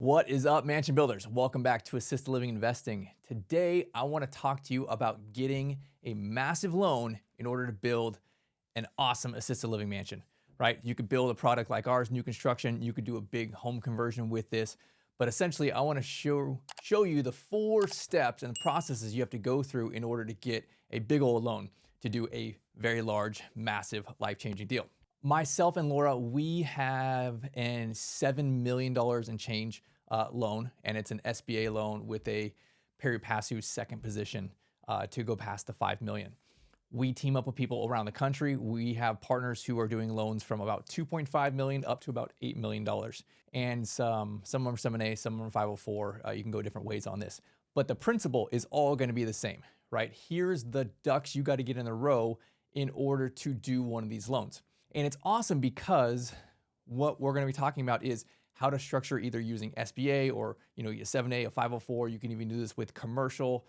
What is up, mansion builders? Welcome back to Assisted Living Investing. Today, I want to talk to you about getting a massive loan in order to build an awesome assisted living mansion, right? You could build a product like ours, new construction. You could do a big home conversion with this. But essentially, I want to show you the 4 steps and processes you have to go through in order to get a big old loan to do a very large, massive, life-changing deal. Myself and Laura, we have an $7 million and change loan, and it's an SBA loan with a pari passu second position to go past the 5 million. We team up with people around the country. We have partners who are doing loans from about 2.5 million up to about $8 million. And some are 7A, some are 504. You can go different ways on this. But the principle is all going to be the same, right? Here's the ducks you got to get in a row in order to do one of these loans. And it's awesome because what we're going to be talking about is how to structure either using SBA or, a 7A, a 504. You can even do this with commercial.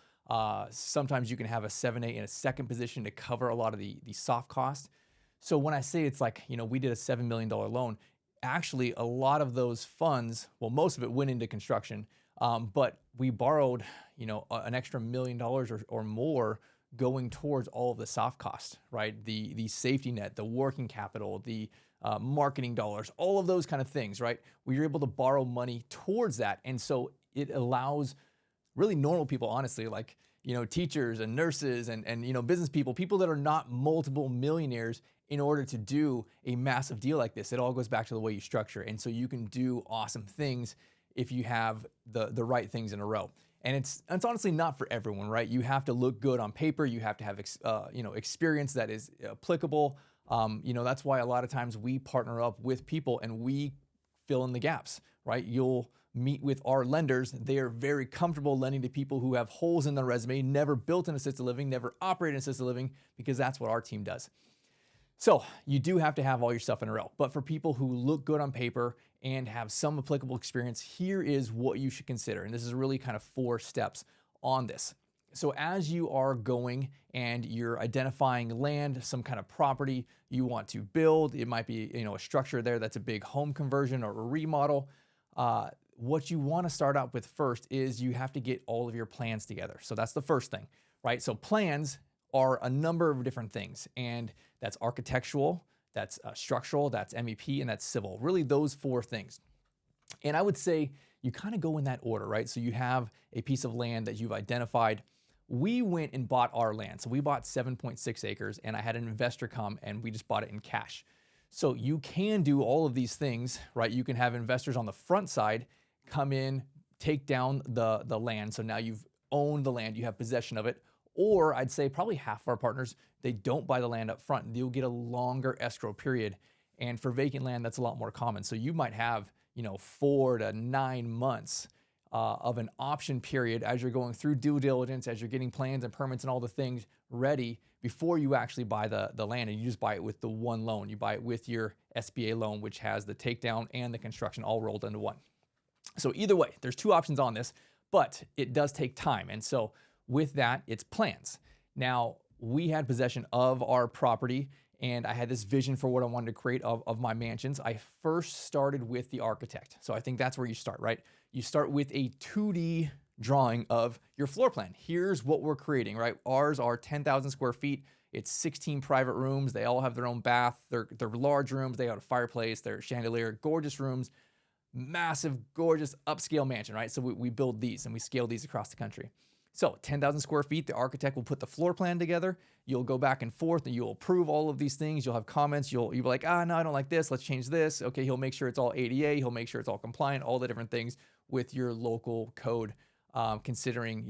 Sometimes you can have a 7A in a second position to cover a lot of the soft cost. So when I say it's like, we did a $7 million loan, actually a lot of those funds, well, most of it went into construction, but we borrowed, an extra $1 million or more going towards all of the soft costs, right? The safety net, the working capital, the marketing dollars, all of those kind of things, right? We were able to borrow money towards that. And so it allows really normal people, honestly, like, teachers and nurses and business people that are not multiple millionaires in order to do a massive deal like this. It all goes back to the way you structure. And so you can do awesome things if you have the right things in a row. And it's honestly not for everyone, right? You have to look good on paper. You have to have experience that is applicable. That's why a lot of times we partner up with people and we fill in the gaps, right? You'll meet with our lenders. They are very comfortable lending to people who have holes in their resume, never built an assisted living, never operated an assisted living, because that's what our team does. So you do have to have all your stuff in a row. But for people who look good on paper and have some applicable experience, here is what you should consider. And this is really kind of 4 steps on this. So as you are going and you're identifying land, some kind of property you want to build, it might be a structure there that's a big home conversion or a remodel. What you want to start out with first is you have to get all of your plans together. So that's the first thing, right? So plans are a number of different things, and that's architectural, that's structural, that's MEP, and that's civil. Really those 4 things. And I would say you kind of go in that order, right? So you have a piece of land that you've identified. We went and bought our land. So we bought 7.6 acres, and I had an investor come and we just bought it in cash. So you can do all of these things, right? You can have investors on the front side come in, take down the land. So now you've owned the land, you have possession of it. Or I'd say probably half of our partners, they don't buy the land up front. You'll get a longer escrow period. And for vacant land, that's a lot more common. So you might have, 4 to 9 months of an option period as you're going through due diligence, as you're getting plans and permits and all the things ready before you actually buy the land. And you just buy it with the one loan. You buy it with your SBA loan, which has the takedown and the construction all rolled into one. So either way, there's 2 options on this, but it does take time. And so with that, it's plans. Now, we had possession of our property, and I had this vision for what I wanted to create of my mansions. I first started with the architect. So I think that's where you start, right? You start with a 2D drawing of your floor plan. Here's what we're creating, right? Ours are 10,000 square feet. It's 16 private rooms. They all have their own bath. They're large rooms. They got a fireplace. They're chandelier, gorgeous rooms, massive, gorgeous upscale mansion, right? So we build these and we scale these across the country. So 10,000 square feet, the architect will put the floor plan together. You'll go back and forth and you'll approve all of these things. You'll have comments. You'll be like, no, I don't like this. Let's change this. Okay, he'll make sure it's all ADA. He'll make sure it's all compliant, all the different things with your local code, considering,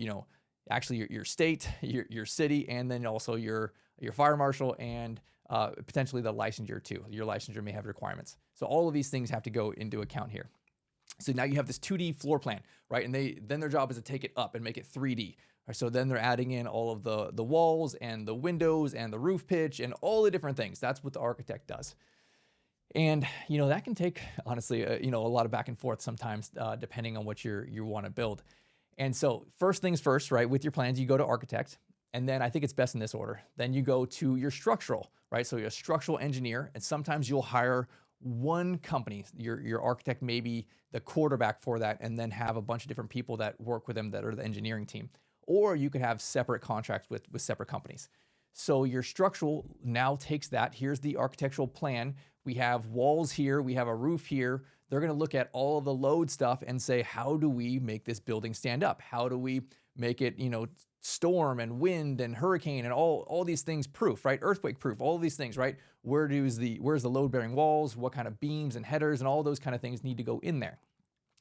actually your state, your city, and then also your fire marshal and potentially the licensure too. Your licensure may have requirements. So all of these things have to go into account here. So now you have this 2D floor plan, right? And then their job is to take it up and make it 3D. Right? So then they're adding in all of the walls and the windows and the roof pitch and all the different things. That's what the architect does. And, that can take, honestly, a lot of back and forth sometimes, depending on what you want to build. And so first things first, right? With your plans, you go to architect. And then I think it's best in this order. Then you go to your structural, right? So you're a structural engineer, and sometimes you'll hire one company. Your architect may be the quarterback for that, and then have a bunch of different people that work with them that are the engineering team. Or you could have separate contracts with separate companies. So your structural now takes that. Here's the architectural plan. We have walls here. We have a roof here. They're going to look at all of the load stuff and say, how do we make this building stand up? How do we make it, storm and wind and hurricane and all these things proof, right? Earthquake proof, all these things, right? Where's the load bearing walls? What kind of beams and headers and all those kind of things need to go in there?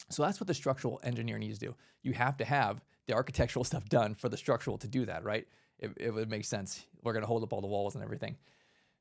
So that's what the structural engineer needs to do. You have to have the architectural stuff done for the structural to do that, right? It would make sense. We're going to hold up all the walls and everything.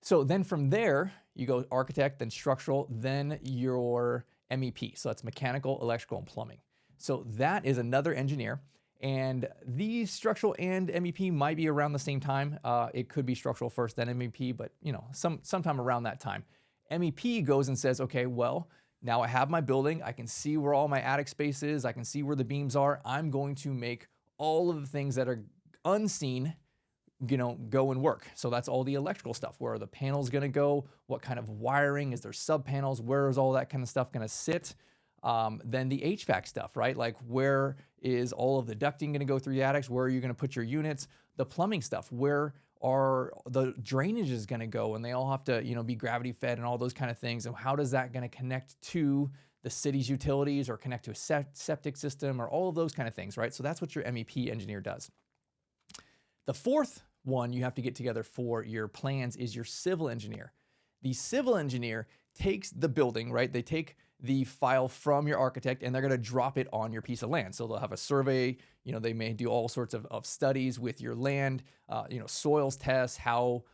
So then from there, you go architect, then structural, then your MEP. So that's mechanical, electrical, and plumbing. So that is another engineer. And these structural and MEP might be around the same time. It could be structural first, then MEP, but sometime around that time. MEP goes and says, okay, well, now I have my building. I can see where all my attic space is. I can see where the beams are. I'm going to make all of the things that are unseen go and work. So that's all the electrical stuff. Where are the panels going to go? What kind of wiring? Is there sub panels? Where is all that kind of stuff going to sit? Then the HVAC stuff, right? Like where is all of the ducting going to go through the attics? Where are you going to put your units? The plumbing stuff, where are the drainages going to go? And they all have to, be gravity fed and all those kind of things. And how does that going to connect to the city's utilities or connect to a septic system or all of those kind of things, right? So that's what your MEP engineer does. The fourth one you have to get together for your plans is your civil engineer. The civil engineer takes the building, right? They take the file from your architect and they're going to drop it on your piece of land. So they'll have a survey, they may do all sorts of studies with your land, soils tests, how,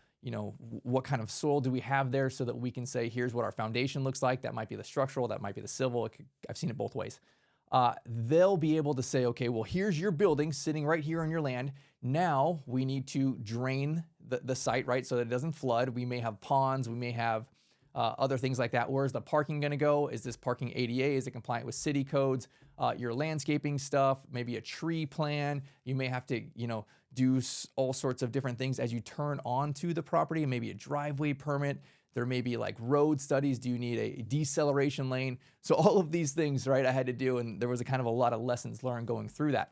what kind of soil do we have there so that we can say, here's what our foundation looks like. That might be the structural, that might be the civil. I've seen it both ways. They'll be able to say, okay, well, here's your building sitting right here on your land. Now we need to drain the site, right? So that it doesn't flood. We may have ponds, we may have other things like that. Where's the parking going to go? Is this parking ADA? Is it compliant with city codes? Your landscaping stuff, maybe a tree plan. You may have to, do all sorts of different things as you turn onto the property, maybe a driveway permit. There may be like road studies. Do you need a deceleration lane? So all of these things, right, I had to do, and there was a kind of a lot of lessons learned going through that.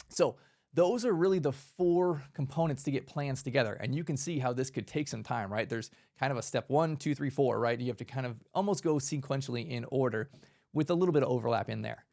So those are really the four components to get plans together. And you can see how this could take some time, right? There's kind of a step 1, 2, 3, 4, right? You have to kind of almost go sequentially in order with a little bit of overlap in there.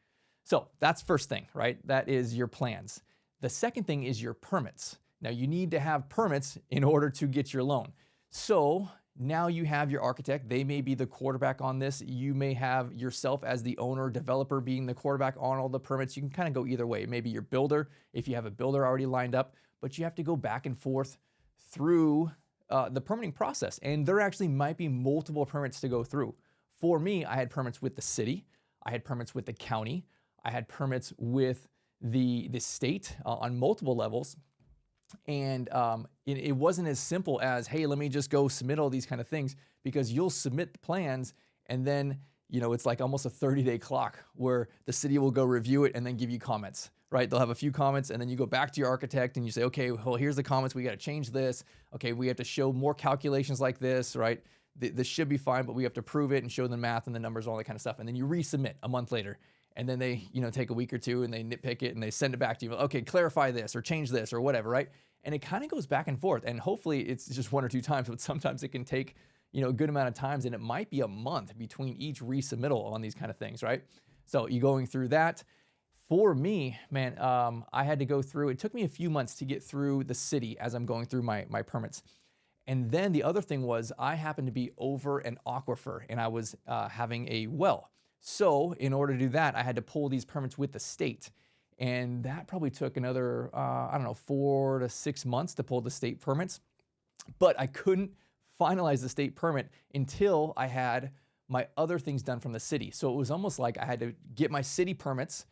So that's first thing, right? That is your plans. The second thing is your permits. Now you need to have permits in order to get your loan. So now you have your architect. They may be the quarterback on this. You may have yourself as the owner, developer being the quarterback on all the permits. You can kind of go either way. Maybe your builder, if you have a builder already lined up, but you have to go back and forth through the permitting process. And there actually might be multiple permits to go through. For me, I had permits with the city. I had permits with the county. I had permits with the state on multiple levels. And it wasn't as simple as, hey, let me just go submit all these kind of things, because you'll submit the plans and then, it's like almost a 30-day clock where the city will go review it and then give you comments, right? They'll have a few comments and then you go back to your architect and you say, okay, well, here's the comments. We got to change this. Okay, we have to show more calculations like this, right? This should be fine, but we have to prove it and show the math and the numbers, all that kind of stuff. And then you resubmit a month later. And then they, take a week or two and they nitpick it and they send it back to you. Okay, clarify this or change this or whatever, right? And it kind of goes back and forth. And hopefully it's just 1 or 2 times, but sometimes it can take, a good amount of times, and it might be a month between each resubmittal on these kind of things, right? So you're going through that. For me, man, I had to go through, it took me a few months to get through the city as I'm going through my permits. And then the other thing was I happened to be over an aquifer and I was having a well. So in order to do that, I had to pull these permits with the state. And that probably took another, 4 to 6 months to pull the state permits. But I couldn't finalize the state permit until I had my other things done from the city. So it was almost like I had to get my city permits,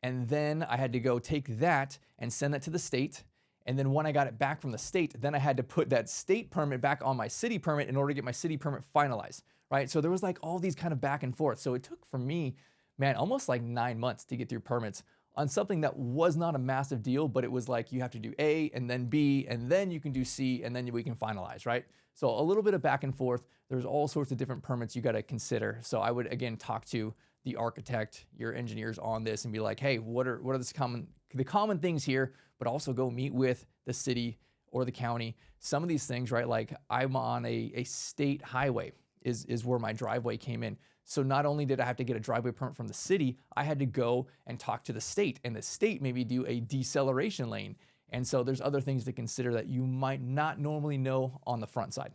and then I had to go take that and send that to the state. And then when I got it back from the state, then I had to put that state permit back on my city permit in order to get my city permit finalized, right? So there was like all these kind of back and forth. So it took for me, man, almost like 9 months to get through permits on something that was not a massive deal, but it was like you have to do A and then B and then you can do C and then we can finalize, right? So a little bit of back and forth. There's all sorts of different permits you got to consider. So I would again talk to the architect, your engineers on this and be like, hey, what are the common things here, but also go meet with the city or the county. Some of these things, right? Like I'm on a state highway is where my driveway came in. So not only did I have to get a driveway permit from the city, I had to go and talk to the state, and the state maybe do a deceleration lane. And so there's other things to consider that you might not normally know on the front side.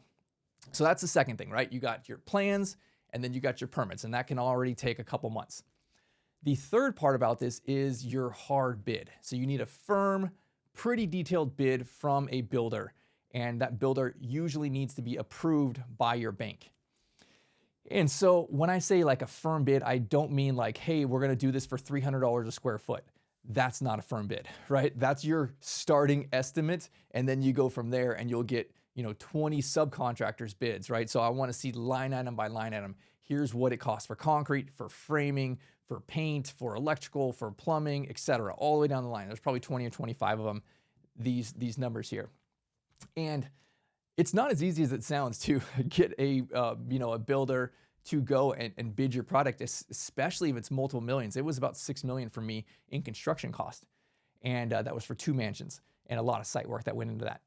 So that's the second thing, right? You got your plans and then you got your permits, and that can already take a couple months. The third part about this is your hard bid. So you need a firm, pretty detailed bid from a builder, and that builder usually needs to be approved by your bank. And so when I say like a firm bid, I don't mean like, hey, we're going to do this for $300 a square foot. That's not a firm bid, right? That's your starting estimate. And then you go from there and you'll get, 20 subcontractors bids, right? So I want to see line item by line item. Here's what it costs for concrete, for framing, for paint, for electrical, for plumbing, etc. All the way down the line. There's probably 20 or 25 of them, these numbers here. And it's not as easy as it sounds to get a builder to go and bid your product, especially if it's multiple millions. It was about $6 million for me in construction cost. And that was for 2 mansions and a lot of site work that went into that.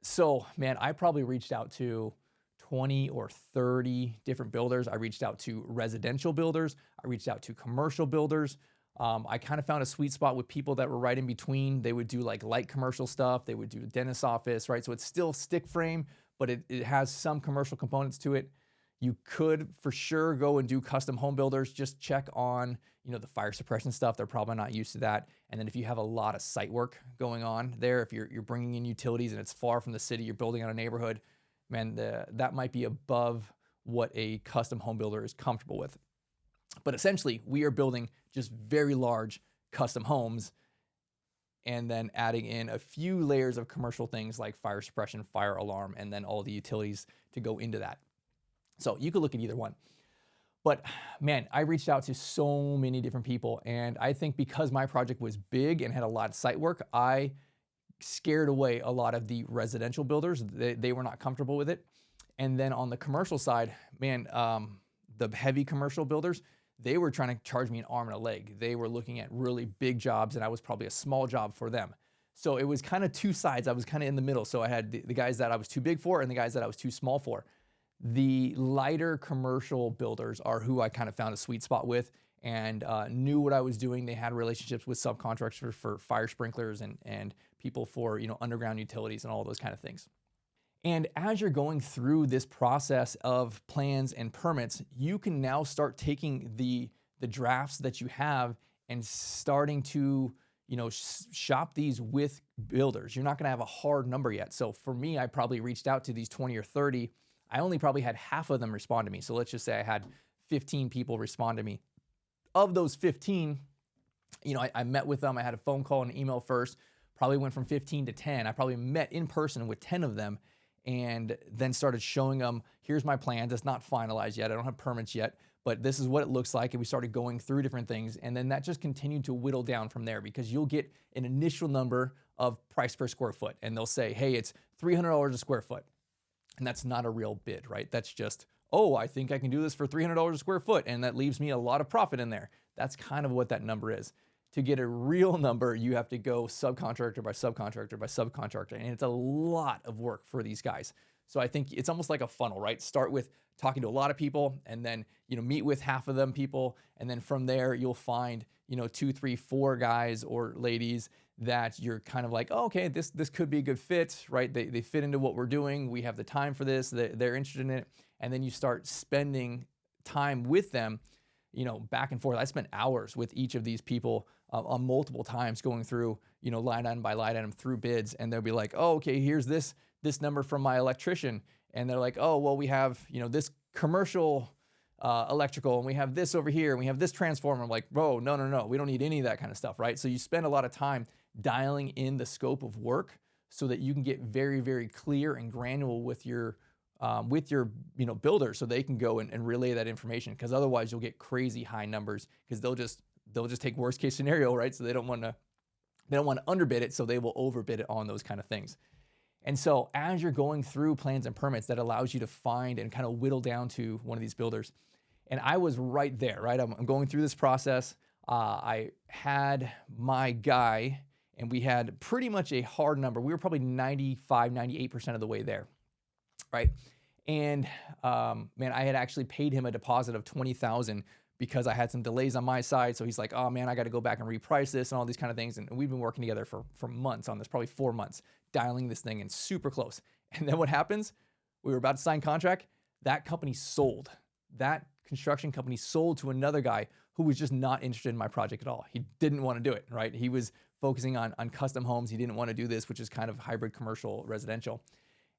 So man, I probably reached out to 20 or 30 different builders. I reached out to residential builders. I reached out to commercial builders. I kind of found a sweet spot with people that were right in between. They would do like light commercial stuff. They would do a dentist's office, right? So it's still stick frame, but it has some commercial components to it. You could for sure go and do custom home builders. Just check on, the fire suppression stuff. They're probably not used to that. And then if you have a lot of site work going on there, if you're bringing in utilities and it's far from the city, you're building on a neighborhood, man, that might be above what a custom home builder is comfortable with. But essentially, we are building just very large custom homes and then adding in a few layers of commercial things like fire suppression, fire alarm, and then all the utilities to go into that. So you could look at either one. But man, I reached out to so many different people, and I think because my project was big and had a lot of site work, I scared away a lot of the residential builders. They were not comfortable with it. And then on the commercial side, man, the heavy commercial builders, they were trying to charge me an arm and a leg. They were looking at really big jobs, and I was probably a small job for them. So it was kind of two sides. I was kind of in the middle. So I had the guys that I was too big for and the guys that I was too small for. The lighter commercial builders are who I kind of found a sweet spot with and knew what I was doing. They had relationships with subcontractors for fire sprinklers and people for underground utilities and all those kind of things. And as you're going through this process of plans and permits, you can now start taking the drafts that you have and starting to shop these with builders. You're not going to have a hard number yet. So for me, I probably reached out to these 20 or 30. I only probably had half of them respond to me. So let's just say I had 15 people respond to me. Of those 15, I met with them. I had a phone call and an email first, probably went from 15 to 10. I probably met in person with 10 of them and then started showing them, here's my plans. It's not finalized yet. I don't have permits yet, but this is what it looks like. And we started going through different things. And then that just continued to whittle down from there because you'll get an initial number of price per square foot. And they'll say, hey, it's $300 a square foot. And that's not a real bid, right? That's just, oh, I think I can do this for $300 a square foot. And that leaves me a lot of profit in there. That's kind of what that number is. To get a real number, you have to go subcontractor by subcontractor by subcontractor. And it's a lot of work for these guys. So I think it's almost like a funnel, right? Start with talking to a lot of people and then, meet with half of them people. And then from there, you'll find, 2, 3, 4 guys or ladies that you're kind of like, oh, okay, this could be a good fit, right? They fit into what we're doing. We have the time for this. They're interested in it. And then you start spending time with them, back and forth. I spent hours with each of these people on multiple times going through, line item by line item through bids. And they'll be like, oh, okay, here's this number from my electrician. And they're like, oh, well, we have, this commercial electrical, and we have this over here, and we have this transformer. I'm like, bro, no, we don't need any of that kind of stuff, right? So you spend a lot of time dialing in the scope of work so that you can get very, very clear and granular with your builder so they can go and relay that information, because otherwise you'll get crazy high numbers because they'll just take worst case scenario, right? So they don't want to underbid it, so they will overbid it on those kind of things. And so as you're going through plans and permits, that allows you to find and kind of whittle down to one of these builders. And I was right there, right? I'm going through this process. I had my guy, and we had pretty much a hard number. We were probably 95, 98% of the way there, right? And man, I had actually paid him a deposit of $20,000 because I had some delays on my side. So he's like, oh man, I got to go back and reprice this and all these kind of things. And we've been working together for months on this, probably 4 months, dialing this thing in super close. And then what happens? We were about to sign contract. That company sold. That construction company sold to another guy who was just not interested in my project at all. He didn't want to do it, right? He was focusing on custom homes. He didn't want to do this, which is kind of hybrid commercial residential.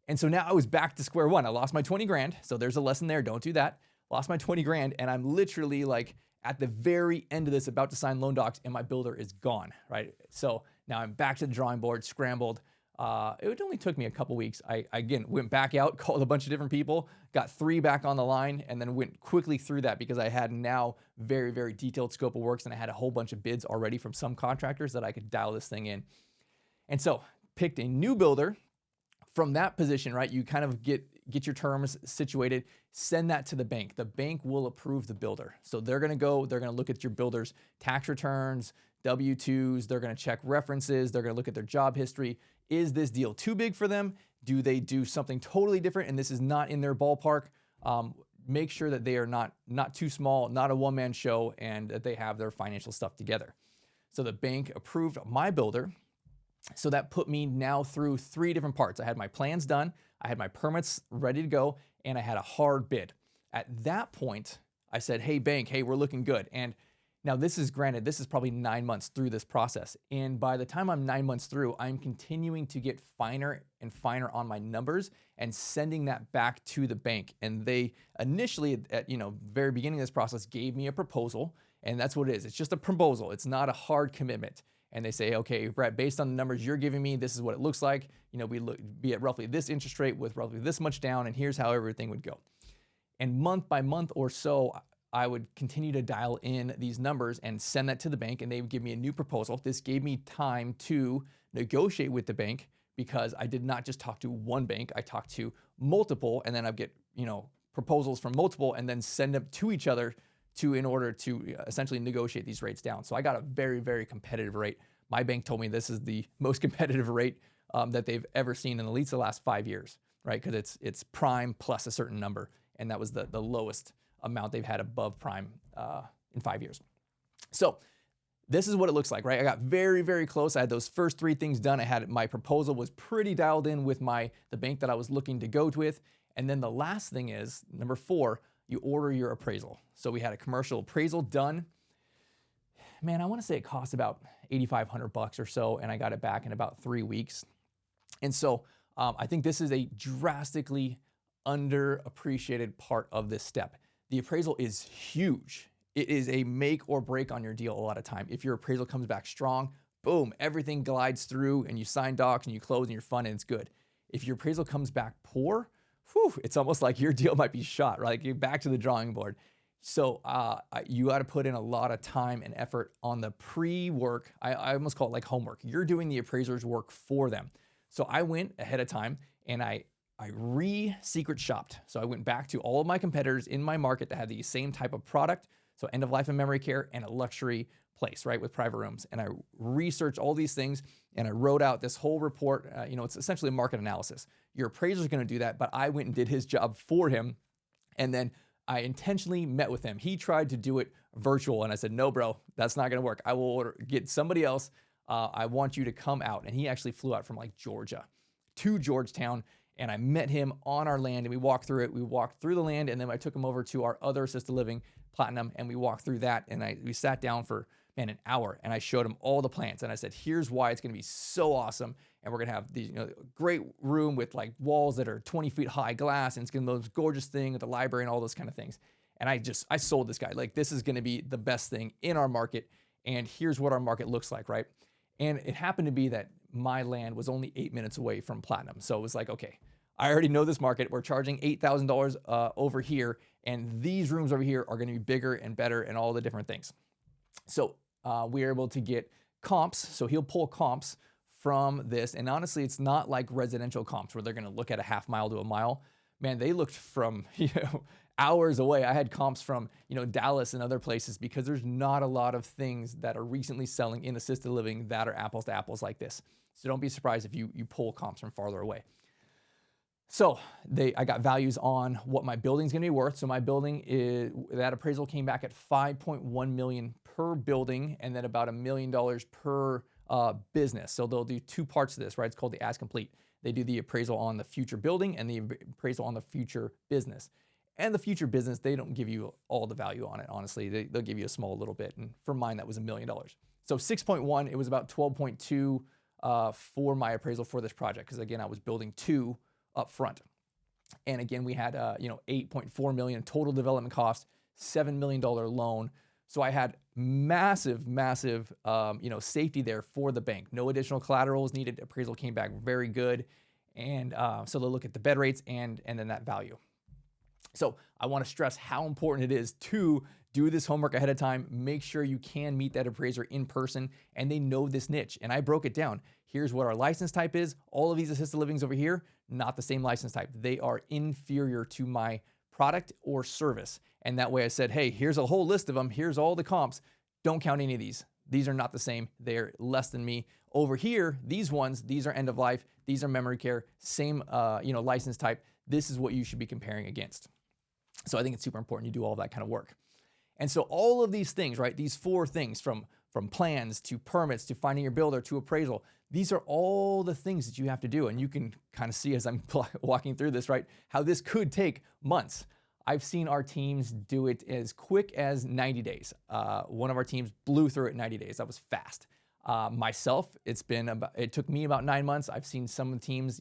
And so now I was back to square one. I lost my 20 grand. So there's a lesson there. Don't do that. Lost my 20 grand. And I'm literally like at the very end of this, about to sign loan docs, and my builder is gone, right? So now I'm back to the drawing board, scrambled. It only took me a couple weeks. I, again, went back out, called a bunch of different people, got 3 back on the line, and then went quickly through that because I had now very, very detailed scope of works, and I had a whole bunch of bids already from some contractors that I could dial this thing in. And so picked a new builder. From that position, right, you kind of get your terms situated, send that to the bank. The bank will approve the builder. So they're going to look at your builder's tax returns, W-2s, they're going to check references, they're going to look at their job history. Is this deal too big for them? Do they do something totally different and this is not in their ballpark? Make sure that they are not too small, not a one-man show, and that they have their financial stuff together. So the bank approved my builder. So that put me now through 3 different parts. I had my plans done, I had my permits ready to go, and I had a hard bid. At that point, I said, hey bank, hey, we're looking good. And now this is probably 9 months through this process. And by the time I'm 9 months through, I'm continuing to get finer and finer on my numbers and sending that back to the bank. And they initially at very beginning of this process gave me a proposal, and that's what it is. It's just a proposal. It's not a hard commitment. And they say, okay, Brett, based on the numbers you're giving me, this is what it looks like. We be at roughly this interest rate with roughly this much down, and here's how everything would go. And month by month or so, I would continue to dial in these numbers and send that to the bank, and they would give me a new proposal. This gave me time to negotiate with the bank because I did not just talk to one bank. I talked to multiple, and then I'd get proposals from multiple and then send them to each other in order to essentially negotiate these rates down. So I got a very, very competitive rate. My bank told me this is the most competitive rate that they've ever seen in at least the last 5 years, right? Because it's prime plus a certain number, and that was the lowest amount they've had above prime in 5 years. So this is what it looks like, right? I got very, very close. I had those first 3 things done. My proposal was pretty dialed in with the bank that I was looking to go with. And then the last thing is, number 4, you order your appraisal. So we had a commercial appraisal done. Man, I want to say it cost about $8,500 or so, and I got it back in about 3 weeks. And so I think this is a drastically underappreciated part of this step. The appraisal is huge. It is a make or break on your deal a lot of time. If your appraisal comes back strong, boom, everything glides through and you sign docs and you close and you're fun and it's good. If your appraisal comes back poor, it's almost like your deal might be shot, right? Like you're back to the drawing board. So you got to put in a lot of time and effort on the pre-work. I almost call it like homework. You're doing the appraiser's work for them. So I went ahead of time and I re-secret shopped. So I went back to all of my competitors in my market that had the same type of product. So end of life and memory care and a luxury place, right, with private rooms. And I researched all these things and I wrote out this whole report. It's essentially a market analysis. Your appraiser is going to do that, but I went and did his job for him. And then I intentionally met with him. He tried to do it virtual. And I said, no, bro, that's not going to work. I will get somebody else. I want you to come out. And he actually flew out from like Georgia to Georgetown. And I met him on our land and we walked through it. We walked through the land and then I took him over to our other assisted living, Platinum, and we walked through that. And we sat down for an hour and I showed him all the plans. And I said, here's why it's going to be so awesome. And we're going to have these, great room with like walls that are 20 feet high glass. And it's going to be the most gorgeous thing with the library and all those kind of things. And I sold this guy, like, this is going to be the best thing in our market. And here's what our market looks like, right? And it happened to be that my land was only 8 minutes away from Platinum. So it was like, okay, I already know this market. We're charging $8,000 over here. And these rooms over here are going to be bigger and better and all the different things. So we are able to get comps. So he'll pull comps from this. And honestly, it's not like residential comps where they're going to look at a half mile to a mile. Man, they looked from, hours away. I had comps from, Dallas and other places because there's not a lot of things that are recently selling in assisted living that are apples to apples like this. So don't be surprised if you pull comps from farther away. So I got values on what my building's gonna be worth. So my building that appraisal came back at $5.1 million per building, and then about $1 million per business. So they'll do two parts of this, right? It's called the as complete. They do the appraisal on the future building and the appraisal on the future business. And the future business, they don't give you all the value on it, honestly. They'll give you a small little bit. And for mine, that was $1 million. So 6.1, it was about 12.2 for my appraisal for this project. Because again, I was building 2 up front. And again, we had, $8.4 million total development cost, $7 million loan. So I had massive, safety there for the bank. No additional collateral was needed. Appraisal came back very good. And so they'll look at the bed rates and then that value. So I want to stress how important it is to do this homework ahead of time. Make sure you can meet that appraiser in person and they know this niche. And I broke it down. Here's what our license type is. All of these assisted livings over here, not the same license type. They are inferior to my product or service. And that way I said, hey, here's a whole list of them. Here's all the comps. Don't count any of these. These are not the same. They're less than me. Over here, these ones, these are end of life. These are memory care, same license type. This is what you should be comparing against. So I think it's super important you do all of that kind of work. And so all of these things, right? These 4 things from plans to permits to finding your builder to appraisal, these are all the things that you have to do. And you can kind of see as I'm walking through this, right? How this could take months. I've seen our teams do it as quick as 90 days. One of our teams blew through it in 90 days. That was fast. Myself, it took me about 9 months. I've seen some teams,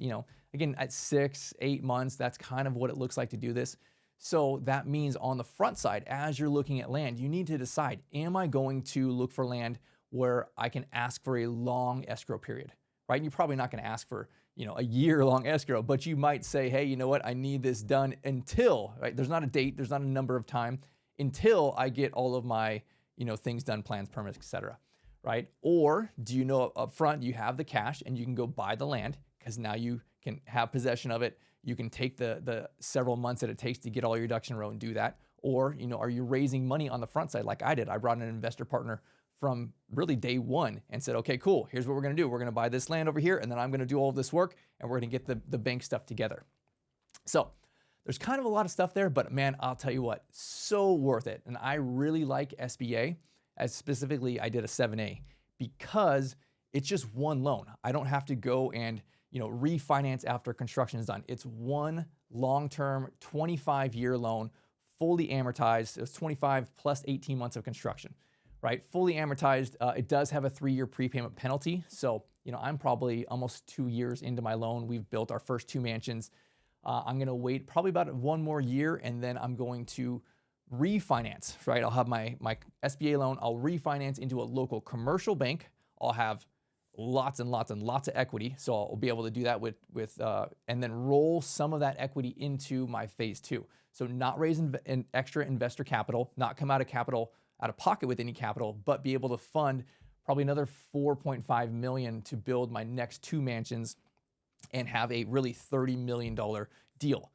again, at 6, 8 months, that's kind of what it looks like to do this. So that means on the front side, as you're looking at land, you need to decide, am I going to look for land where I can ask for a long escrow period, right? And you're probably not going to ask for, a year-long escrow, but you might say, hey, you know what? I need this done until, right? There's not a date, there's not a number of time until I get all of my, things done, plans, permits, etc., right? Or do you know up front you have the cash and you can go buy the land because now you can have possession of it. You can take the several months that it takes to get all your ducks in a row and do that. Or, are you raising money on the front side like I did? I brought an investor partner from really day one and said, okay, cool, here's what we're gonna do. We're gonna buy this land over here and then I'm gonna do all of this work and we're gonna get the bank stuff together. So there's kind of a lot of stuff there, but man, I'll tell you what, so worth it. And I really like SBA, as specifically I did a 7A because it's just one loan. I don't have to go and refinance after construction is done. It's one long-term 25-year loan, fully amortized. It's 25 plus 18 months of construction, right? Fully amortized. It does have a 3-year prepayment penalty. So, I'm probably almost 2 years into my loan. We've built our first 2 mansions. I'm going to wait probably about 1 more year and then I'm going to refinance, right? I'll have my SBA loan. I'll refinance into a local commercial bank. I'll have lots and lots and lots of equity. So I'll be able to do that with and then roll some of that equity into my phase 2. So not raise an extra investor capital, not come out of pocket with any capital, but be able to fund probably another $4.5 million to build my next 2 mansions and have a really $30 million deal.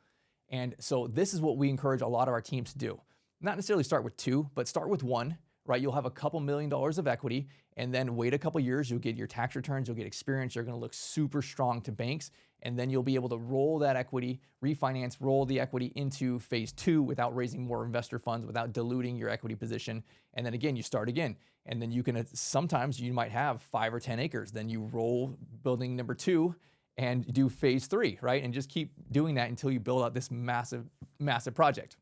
And so this is what we encourage a lot of our teams to do. Not necessarily start with 2, but start with 1. Right, you'll have a couple $1 million of equity and then wait a couple years, you'll get your tax returns, you'll get experience, you're gonna look super strong to banks, and then you'll be able to roll that equity, refinance, roll the equity into phase 2 without raising more investor funds, without diluting your equity position. And then again, you start again. And then you can, sometimes you might have 5 or 10 acres, then you roll building number 2 and do phase 3, right? And just keep doing that until you build out this massive, massive project.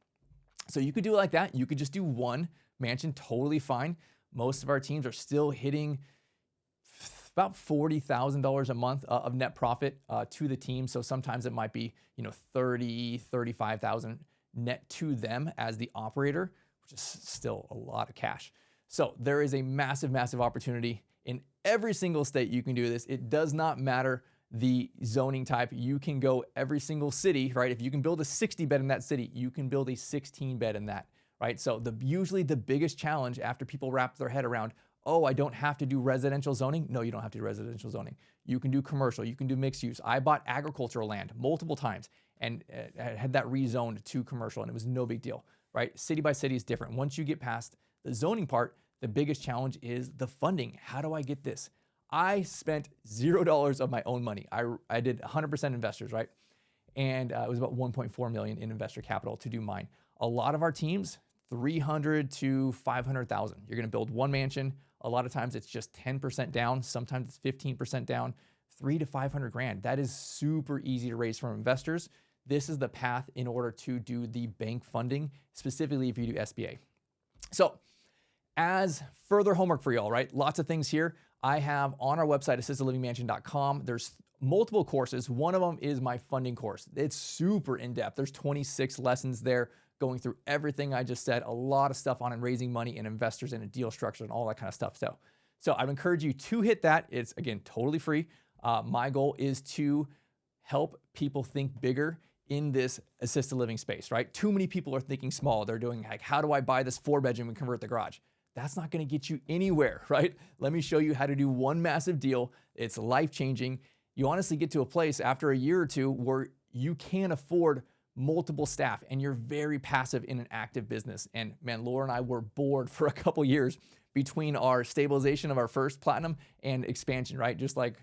So you could do it like that. You could just do 1 mansion, totally fine. Most of our teams are still hitting about $40,000 a month of net profit to the team. So sometimes it might be, 30, 35,000 net to them as the operator, which is still a lot of cash. So there is a massive, massive opportunity in every single state. You can do this. It does not matter the zoning type. You can go every single city, right? If you can build a 60 bed in that city, you can build a 16 bed in that. Right? So usually the biggest challenge after people wrap their head around, Oh, I don't have to do residential zoning. No, you don't have to do residential zoning. You can do commercial, you can do mixed use. I bought agricultural land multiple times and had that rezoned to commercial, and it was no big deal, right? City by city is different. Once you get past the zoning part, the biggest challenge is the funding. How do I get this? I spent $0 of my own money. I did 100% investors, right? And it was about 1.4 million in investor capital to do mine. A lot of our teams, 300 to 500,000. You're going to build one mansion. A lot of times it's just 10% down. Sometimes it's 15% down, 3 to 500 grand. That is super easy to raise from investors. This is the path in order to do the bank funding, specifically if you do SBA. So as further homework for y'all, right? Lots of things here. I have on our website, assistedlivingmansion.com. There's multiple courses. One of them is my funding course. It's super in-depth. There's 26 lessons there going through everything I just said, a lot of stuff on raising money and investors and a deal structure and all that kind of stuff. So I'd encourage you to hit that. It's, again, totally free. My goal is to help people think bigger in this assisted living space, right? Too many people are thinking small. They're doing like, how do I buy this 4-bedroom and convert the garage? That's not going to get you anywhere, right? Let me show you how to do one massive deal. It's life-changing. You honestly get to a place after a year or two where you can't afford multiple staff and you're very passive in an active business. And man, Laura and I were bored for a couple years between our stabilization of our first platinum and expansion, right? Just like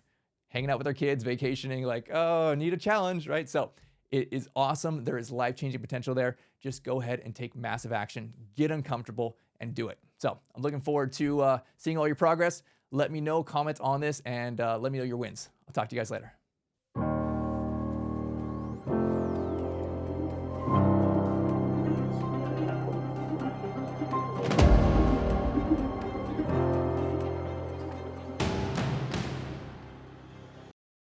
hanging out with our kids, vacationing, like, oh, need a challenge, right? So it is awesome. There is life-changing potential there. Just go ahead and take massive action, get uncomfortable, and do it. So I'm looking forward to seeing all your progress. Let me know, comment on this, and let me know your wins. I'll talk to you guys later.